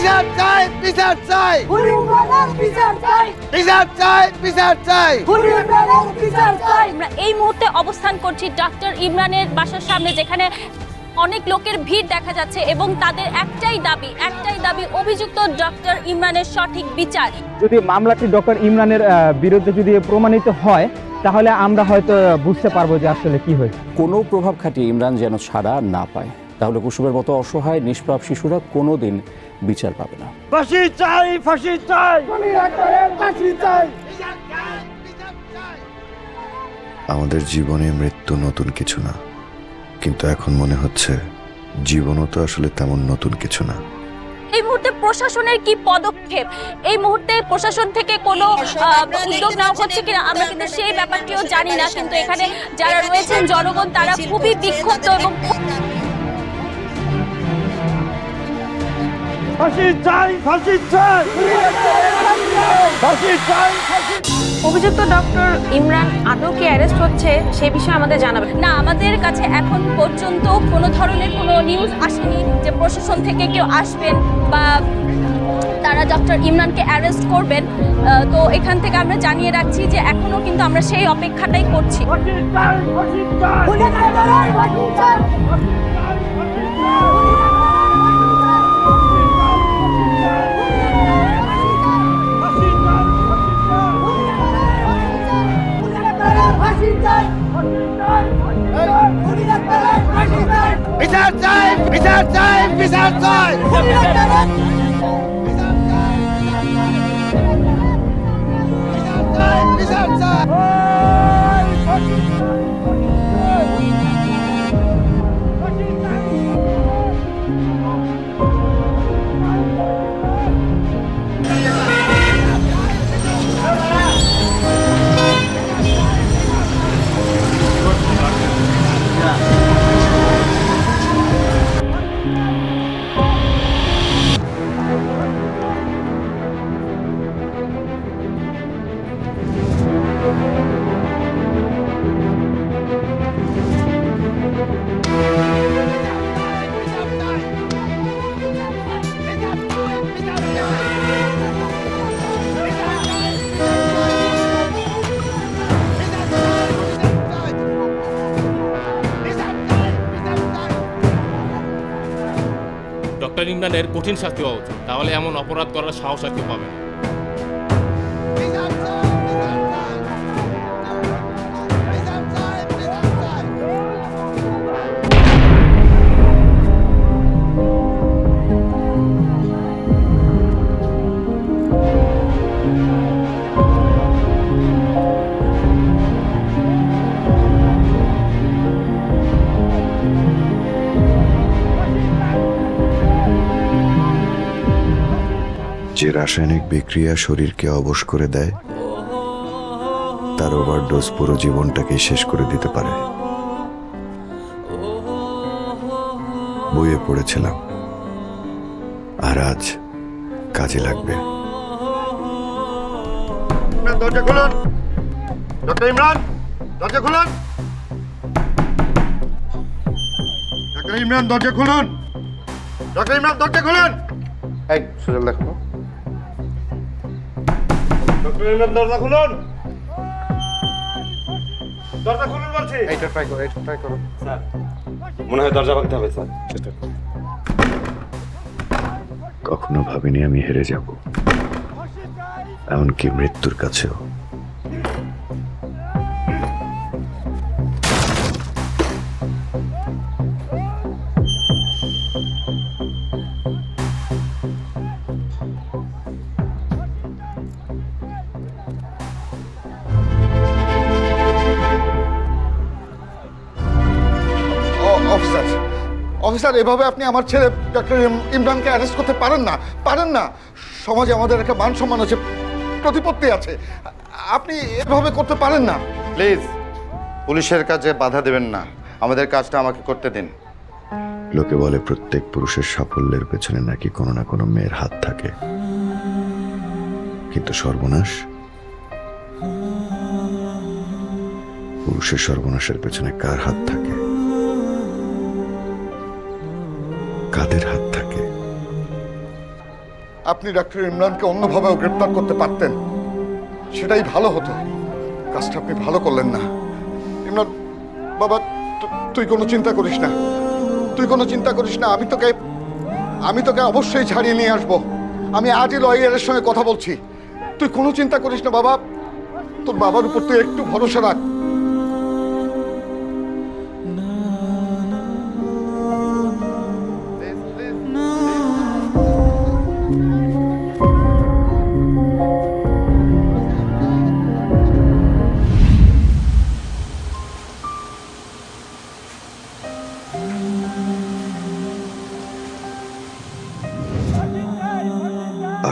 বিচার চাই, বিচার চাই, বিচার চাই, বিচার চাই, বিচার চাই। বিচার চাই। আমরা এই মুহূর্তে অবস্থান করছি ডক্টর ইমরানের বাসার সামনে, যেখানে অনেক লোকের ভিড় দেখা যাচ্ছে এবং তাদের একটাই দাবি অভিযুক্ত ডক্টর ইমরানের সঠিক বিচার। যদি মামলাটি ডক্টর ইমরানের বিরুদ্ধে যদি প্রমাণিত হয় তাহলে আমরা হয়তো বুঝতে পারবো যে আসলে কি হয়েছে। কোনো প্রভাব খাটিয়ে ইমরান যেন ছাড়া না পায়, তাহলে কুসুমের মতো অসহায় নিষ্পাপ শিশুরা কোনোদিন বিচার পাবে না। ফাঁসি চাই, ফাঁসি চাই, ফাঁসি চাই। আমাদের জীবনে মৃত্যু নতুন কিছু না, কিন্তু এখন মনে হচ্ছে জীবনও তো আসলে তেমন নতুন কিছু না। এই মুহূর্তে প্রশাসনের কি পদক্ষেপ, এই মুহূর্তে প্রশাসন থেকে কোনো উদ্যোগ নেওয়া হচ্ছে কিনা আমরা কিন্তু সেই ব্যাপারটিও জানি না। কিন্তু এখানে যারা রয়েছেন জনগণ, তারা খুবই বিক্ষুব্ধ এবং ফাঁসি চাই, ফাঁসি চাই, ফাঁসি চাই, ফাঁসি। অভিযুক্ত ডক্টর ইমরান আদৌ কি অ্যারেস্ট হচ্ছে সে বিষয়ে আমাদের জানাবেন না, আমাদের কাছে এখন পর্যন্ত কোনো ধরনের কোনো নিউজ আসেনি যে প্রশাসন থেকে কেউ আসবেন বা তারা ডক্টর ইমরানকে অ্যারেস্ট করবেন। তো এখান থেকে আমরা জানিয়ে রাখছি যে এখনো কিন্তু আমরা সেই অপেক্ষাটাই করছি। বিচার চাই, বিচার চাই, বিচার চাই। বিচার চাই। ডক্টর ইমরানের কঠিন শাস্তি হওয়া উচিত, তাহলে এমন অপরাধ করার সাহস আর কেউ পাবে না। যে রাসায়নিক বিক্রিয়া শরীরকে অবশ করে দেয়, তার ওভারডোজ পুরো জীবনটাকে শেষ করে দিতে পারে। বইয়ে পড়েছিলাম, আর আজ কাজে লাগবে। দরজা খুলুন, ডক্টর ইমরান, দরজা খুলুন। ডক্টর ইমরান, দরজা খুলুন। ডক্টর ইমরান, দরজা খুলুন। এই সুজল দেখো, ডক্টর ইমরান, দরজা খুলুন। দরজা খুলুন বলছি। এইটা ট্রাই করো স্যার। মনে হয় দরজা ভাঙতে হবে স্যার। কখনো ভাবিনি আমি হেরে যাব, এমনকি মৃত্যুর কাছেও। অফিসার, এভাবে আপনি আমার ছেলে ডক্টর ইমরানকে অ্যারেস্ট করতে পারেন না, পারেন না। সমাজে আমাদের একটা মান সম্মান আছে, প্রতিপত্তি আছে, আপনি এভাবে করতে পারেন না। প্লিজ পুলিশের কাজে বাধা দেবেন না, আমাদের কাজটা আমাকে করতে দিন। লোকে বলে প্রত্যেক পুরুষের সাফল্যের পেছনে নাকি কোনো না কোনো মেয়ের হাত থাকে, কিন্তু সর্বনাশ, পুরুষের সর্বনাশের পেছনে কার হাত থাকে, কাদের হাত থাকে? আপনি ডাক্তার ইমরানকে অন্যভাবেও গ্রেপ্তার করতে পারতেন, সেটাই ভালো হতো। কাজটা আপনি ভালো করলেন না। ইমরান বাবা, তুই কোনো চিন্তা করিস না, তুই কোনো চিন্তা করিস না। আমি তোকে অবশ্যই ছাড়িয়ে নিয়ে আসবো। আমি আজই লয়ারের সঙ্গে কথা বলছি। তুই কোনো চিন্তা করিস না বাবা, তোর বাবার উপর তুই একটু ভরসা রাখ।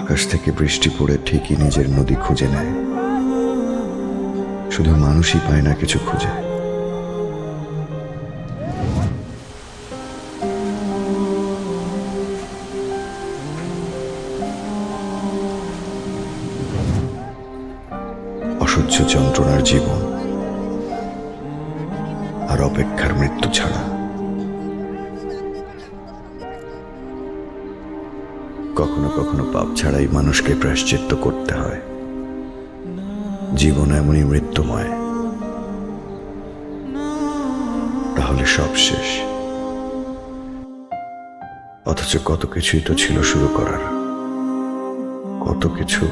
আকাশ থেকে বৃষ্টি পড়ে ঠিকই নিজের নদী খুঁজে নেয়, শুধু মানুষই পায় না কিছু খুঁজে। অসহ্য যন্ত্রণার জীবন আর অপেক্ষার মৃত্যু ছাড়া। কখনো কখনো পাপ ছাড়াই মানুষকে প্রায়শ্চিত্ত করতে হয়। জীবন এমনই মৃত্যুময়, তাহলে সব শেষ। অথচ কত কিছুই তো ছিল শুরু করার, কত কিছু।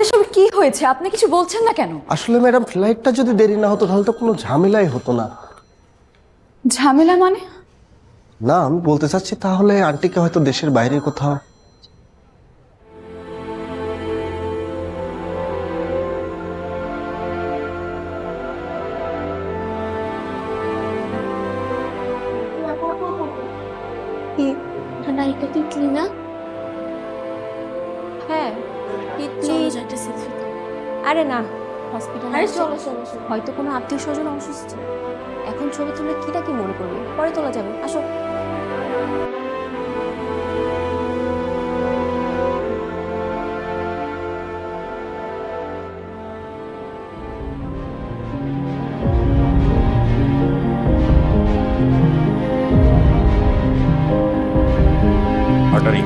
এসব কি হয়েছে? আপনি কিছু বলছেন না কেন? আসলে ম্যাডাম, ফ্লাইটটা যদি দেরি না হতো তাহলে তো কোনো ঝামেলাই হতো না। ঝামেলা মানে? না, আমি বলতে চাচ্ছি তাহলে আন্টিকে হয়তো দেশের বাইরে কোথাও। হ্যাঁ, আরে না, হসপিটালে হয়তো কোনো আত্মীয় স্বজন অসুস্থ। এখন ছবি তুলে কিটা কি মনে করবে, পরে তোলা যাবে। আসো। Attari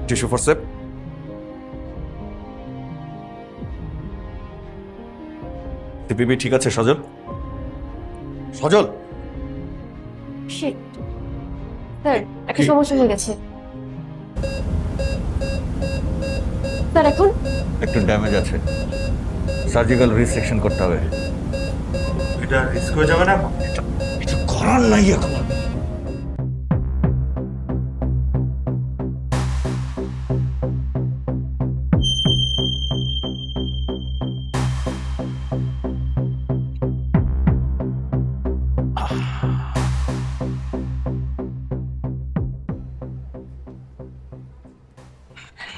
tissue for shape. CPB ঠিক আছে সজল? সজল, শিট স্যার, একটা সমস্যা হয়ে গেছে স্যার। এখন একটু ড্যামেজ আছে, সার্জিক্যাল রিসেকশন করতে হবে। এটা রিস্ক হয়ে যাবে না? এটা করার নাই এখন।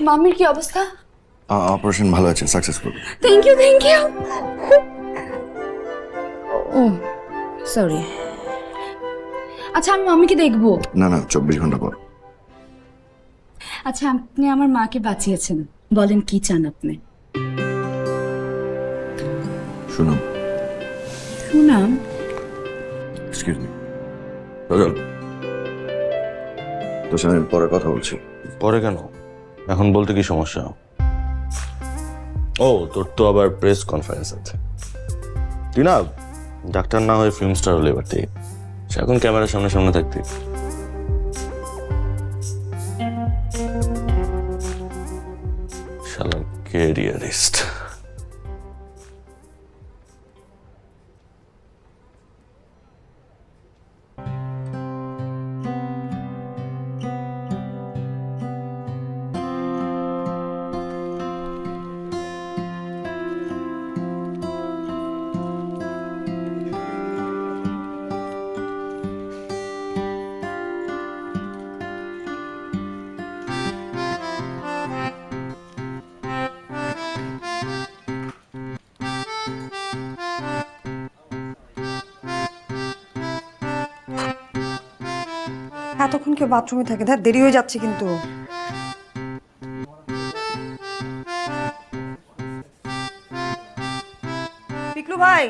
মাম্মির কি অবস্থা? অপারেশন ভালো আছে, successful. Thank you, thank you. Oh sorry. আচ্ছা, আমি মাম্মিকে দেখবো। না না, 24 ঘন্টা পর। আচ্ছা, আপনি আমার মাকে বাঁচিয়েছেন, বলেন কি চান আপনি? শুনুন। শুনাম। এক্সকিউজ মি সজল, তোর সঙ্গে পরে কথা বলছি। পরে কেন? এখন বলতে কি সমস্যা? ও, তোর তো আবার প্রেস কনফারেন্স আছে। তুই না ডাক্তার না হয়ে ফিল্ম স্টার হলে এবার থেকে সে এখন ক্যামেরার সামনে সামনে থাকতে শালা ক্যারিয়ারিস্ট। এতক্ষণ কেউ বাথরুমে থাকে, দেখ দেরি হয়ে যাচ্ছে কিন্তু। পিকলু ভাই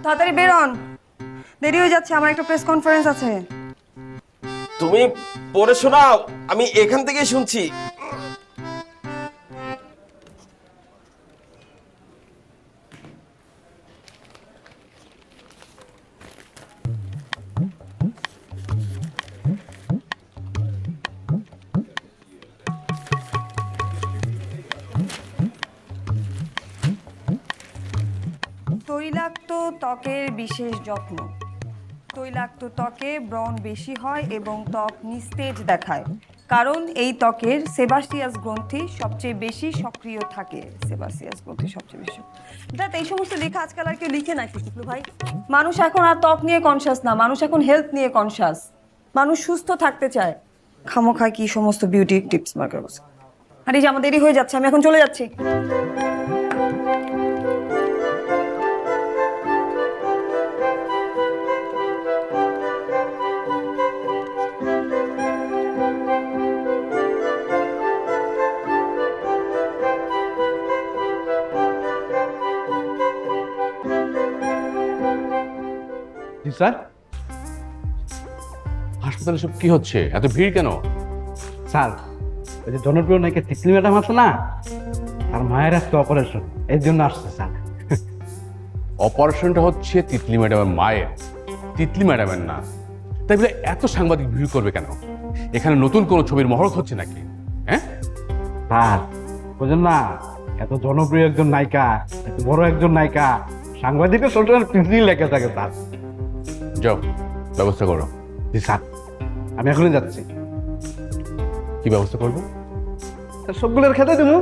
তাড়াতাড়ি বেরোন, দেরি হয়ে যাচ্ছে, আমার একটা প্রেস কনফারেন্স আছে। তুমি পড়ে শোনাও, আমি এখান থেকে শুনছি। তৈলাক্ত ত্বকের বিশেষ যত্ন। তৈলাক্ত ত্বকে ব্রণ বেশি হয় এবং ত্বক নিস্তেজ দেখায়, কারণ এই ত্বকের সেবাসিয়াস গ্রন্থি সবচেয়ে বেশি সক্রিয় থাকে। সেবাসিয়াস গ্রন্থি সবচেয়ে বেশি। দেখ এই সমস্ত লেখা আজকাল আর কেউ লিখে না পিকলু ভাই। মানুষ এখন আর ত্বক নিয়ে কনসাস না, মানুষ এখন হেলথ নিয়ে কনসাস। মানুষ সুস্থ থাকতে চায়, খামোখায় কি সমস্ত বিউটি টিপস মার্কের বসে। আর এই যে আমার দেরি হয়ে যাচ্ছে, আমি এখন চলে যাচ্ছি। স্যার, হাসপাতালে সব কি হচ্ছে? এত ভিড় কেন? স্যার, ওই যে জনপ্রিয় নায়িকা তিতলি ম্যাডাম আছে না, আর মায়ের আজকে অপারেশন, এর জন্য আসছে স্যার। অপারেশনটা হচ্ছে তিতলি ম্যাডামের মায়ের, তিতলি ম্যাডামের না। তাই বলে এত সাংবাদিক ভিড় করবে কেন? এখানে নতুন কোনো ছবির মহরত হচ্ছে নাকি? হ্যাঁ স্যার বুঝলেন না, এত জনপ্রিয় একজন নায়িকা, এত বড় একজন নায়িকা, সাংবাদিকের সবসময় তিতলি লেখা থাকে স্যার। যাও ব্যবস্থা করো। জি স্যার, আমি এখনই যাচ্ছি। কি ব্যবস্থা করবো? সবগুলোর খেতে দেবো।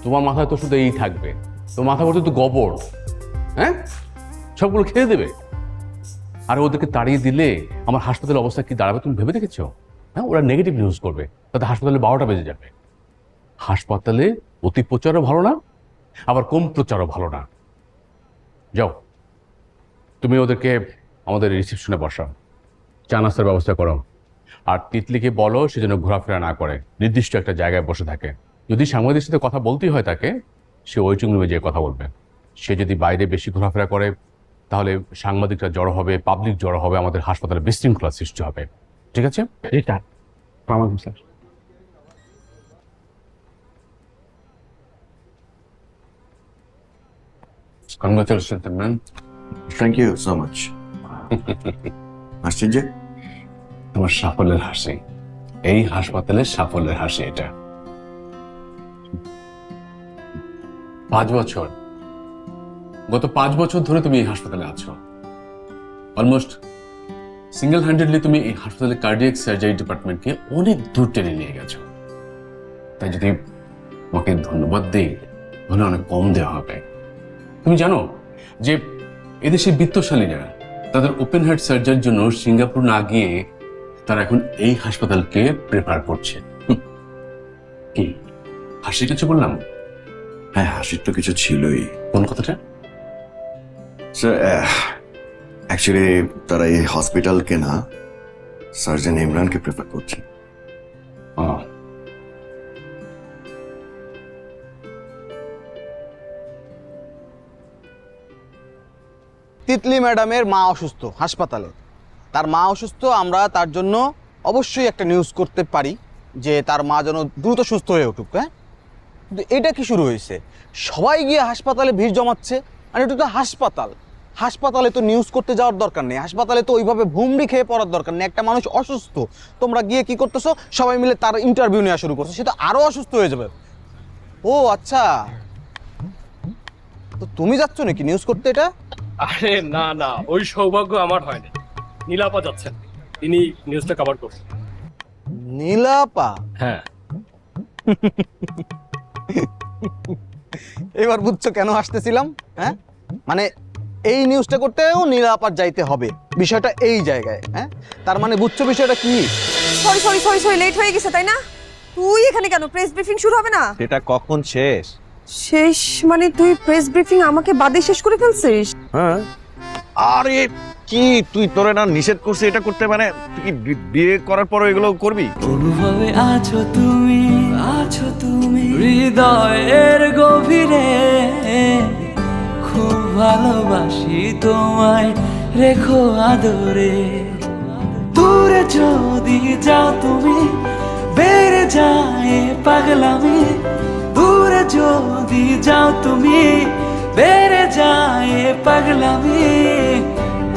তোমার মাথায় তো শুধু এই থাকবে, তোমার মাথা ভর্তি তো গোবর। হ্যাঁ, সবগুলো খেয়ে দেবে। আর ওদেরকে তাড়িয়ে দিলে আমার হাসপাতালের অবস্থা কি দাঁড়াবে তুমি ভেবে দেখেছো? হ্যাঁ, ওরা নেগেটিভ নিউজ করবে, তাতে হাসপাতালে 12টা বেজে যাবে। হাসপাতালে অতি প্রচারও ভালো না, আবার কম প্রচারও ভালো না। যাও, তুমি ওদেরকে আমাদের রিসেপশনে বসাও, চা নাস্তার ব্যবস্থা করো। আর তিতলিকে বলো সে যেন ঘোরাফেরা না করে, নির্দিষ্ট একটা জায়গায় বসে থাকে। যদি সাংবাদিকের সাথে কথা বলতেই হয় তাকে, সে ওয়েটিং রুমে যেয়ে কথা বলবে। সে যদি বাইরে বেশি ঘোরাফেরা করে তাহলে সাংবাদিকরা জড়ো হবে, পাবলিক জড়ো হবে, আমাদের হাসপাতালে বিশৃঙ্খলা সৃষ্টি হবে। ঠিক আছে? Sir. Congratulations, man. Thank you so much. আসছেন যে? তোমার সাফল্যের হাসি, এই হাসপাতালের সাফল্যের হাসি এটা। 5 বছর, গত 5 বছর ধরে তুমি এই হাসপাতালে আছো। অলমোস্ট সিঙ্গেল হ্যান্ডেডলি তুমি এই হাসপাতালের কার্ডিয়াক সার্জারি ডিপার্টমেন্টকে অনেক দূর টেনে নিয়ে গেছো। তাই যদি তোমাকে ধন্যবাদ দিই তাহলে অনেক কম দেওয়া হবে। তুমি জানো যে এদেশের বিত্তশালীরা তাদের ওপেন হার্ট সার্জারির জন্য সিঙ্গাপুর না গিয়ে তারা এখন এই হাসপাতালকে প্রেফার করছে। কি হাসি কিছু বললাম? হ্যাঁ, হাসির তো কিছু ছিলই। কোন কথাটা? অ্যাকচুয়ালি তারা এই হসপিটালকে না, সার্জন ইমরানকে প্রেফার করছে। তিতলি ম্যাডামের মা অসুস্থ হাসপাতালে, তার মা অসুস্থ, আমরা তার জন্য অবশ্যই একটা নিউজ করতে পারি যে তার মা যেন দ্রুত সুস্থ হয়ে উঠুক। হ্যাঁ, কিন্তু এটা কি শুরু হয়েছে? সবাই গিয়ে হাসপাতালে ভিড় জমাচ্ছে, আর এটা তো হাসপাতাল, হাসপাতালে তো নিউজ করতে যাওয়ার দরকার নেই, হাসপাতালে তো ওইভাবে ভুমড়ি খেয়ে পড়ার দরকার নেই। একটা মানুষ অসুস্থ, তোমরা গিয়ে কি করতেছো, সবাই মিলে তার ইন্টারভিউ নেওয়া শুরু করছো, সে তো আরো অসুস্থ হয়ে যাবে। ও আচ্ছা, তো তুমি যাচ্ছ নাকি নিউজ করতে এটা? আরে না না, ওই সৌভাগ্য আমার হয়নি। নীলাপা যাচ্ছেন, তিনি নিউজটা কভার করছেন। নীলাপা? হ্যাঁ। এবার বুঝছো কেন আসতেছিলাম? হ্যাঁ, মানে এই নিউজটা করতেও নীলাপার যাইতে হবে, বিষয়টা এই জায়গায়। হ্যাঁ, তার মানে বুঝছো বিষয়টা কি? Sorry sorry sorry sorry, late হয়ে গেছে তাই না? তুই এখানে কেন? প্রেস ব্রিফিং শুরু হবে না? এটা কখন শেষ? শেষ মানে তুই প্রেস ব্রিফিং আমাকে বাদে শেষ করে ফেলছিস? হ্যাঁ, আরে কি তুই তোরে না নিষেধ করছিস এটা করতে, মানে তুই কি বিয়ে করার পর এগুলো করবি? অনুভবে আছো তুমি হৃদয়ের গভীরে, খুব ভালোবাসি তোমায়, রেখো আদরে। দূরে যদি যাও তুমি, বেড়ে যায় পাগলামি। দূরে যদি যাও তুমি, বেড়ে যায় পাগলামি।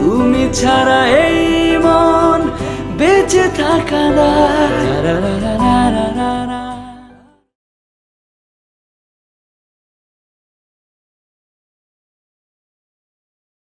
তুমি ছাড়া এই মন বেঁচে থাকা না।